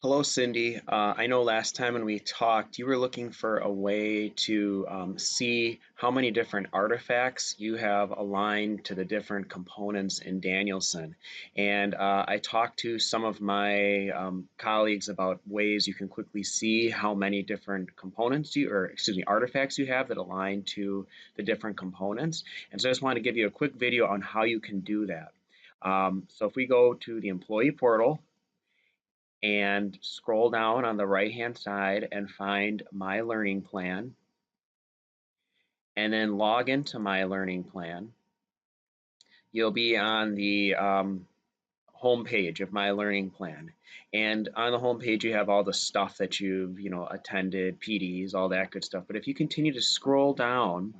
Hello, Cindy. I know last time when we talked, you were looking for a way to see how many different artifacts you have aligned to the different components in Danielson. And I talked to some of my colleagues about ways you can quickly see how many different artifacts you have that align to the different components. And so I just wanted to give you a quick video on how you can do that. So if we go to the employee portal, and scroll down on the right hand side and find My Learning Plan, and then log into My Learning Plan. You'll be on the home page of My Learning Plan. And on the home page, you have all the stuff that you've attended, PDs, all that good stuff. But if you continue to scroll down,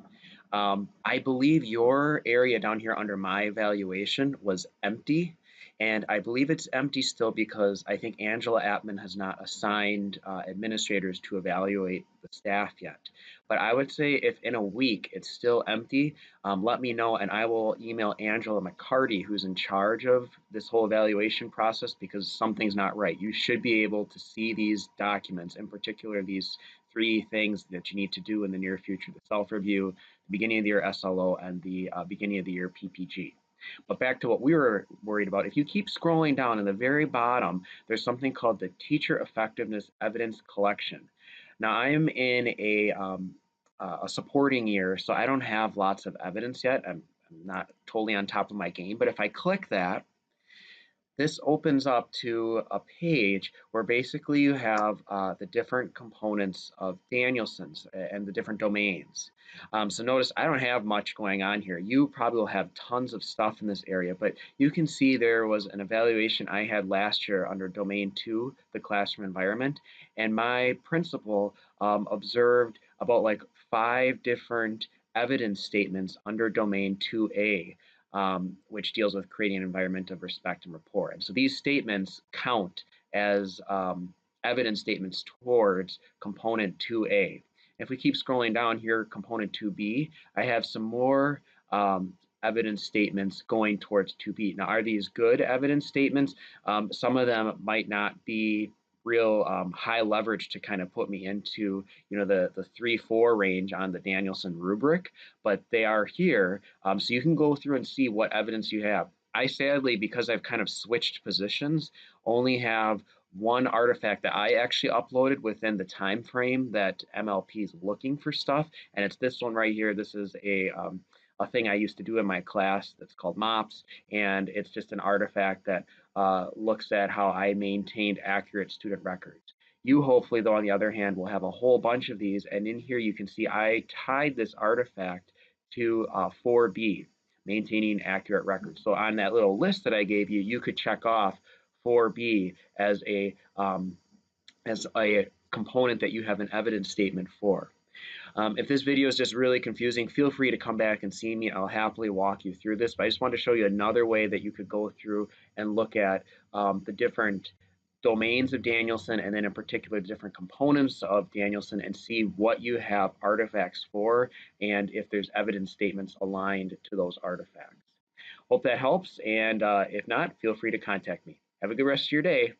I believe your area down here under My Evaluation was empty. And I believe it's empty still because I think Angela Appman has not assigned administrators to evaluate the staff yet. But I would say if in a week it's still empty, let me know and I will email Angela McCarty, who's in charge of this whole evaluation process, because something's not right. You should be able to see these documents, in particular these three things that you need to do in the near future: the self-review, the beginning of the year SLO, and the beginning of the year PPG. But back to what we were worried about, if you keep scrolling down in the very bottom, there's something called the Teacher Effectiveness Evidence Collection. Now, I'm in a supporting year, so I don't have lots of evidence yet. I'm not totally on top of my game, but if I click that, this opens up to a page where basically you have the different components of Danielson's and the different domains. So notice I don't have much going on here. You probably will have tons of stuff in this area, but you can see there was an evaluation I had last year under Domain 2, the classroom environment, and my principal observed about like 5 different evidence statements under Domain 2A, which deals with creating an environment of respect and rapport. And so these statements count as evidence statements towards component 2A. If we keep scrolling down here, component 2B, I have some more evidence statements going towards 2B. Now, are these good evidence statements? Some of them might not be real high leverage to kind of put me into the 3-4 range on the Danielson rubric, but they are here, so you can go through and see what evidence you have. I sadly, because I've kind of switched positions, only have one artifact that I actually uploaded within the time frame that MLP is looking for stuff, and it's this one right here. This is a thing I used to do in my class that's called MOPS, and it's just an artifact that looks at how I maintained accurate student records. You hopefully, though, on the other hand, will have a whole bunch of these, and in here you can see I tied this artifact to 4B, maintaining accurate records. So on that little list that I gave you, you could check off 4B as a component that you have an evidence statement for. If this video is just really confusing, feel free to come back and see me. I'll happily walk you through this, but I just wanted to show you another way that you could go through and look at the different domains of Danielson, and then in particular different components of Danielson, and see what you have artifacts for and if there's evidence statements aligned to those artifacts. Hope that helps, and if not, feel free to contact me. Have a good rest of your day.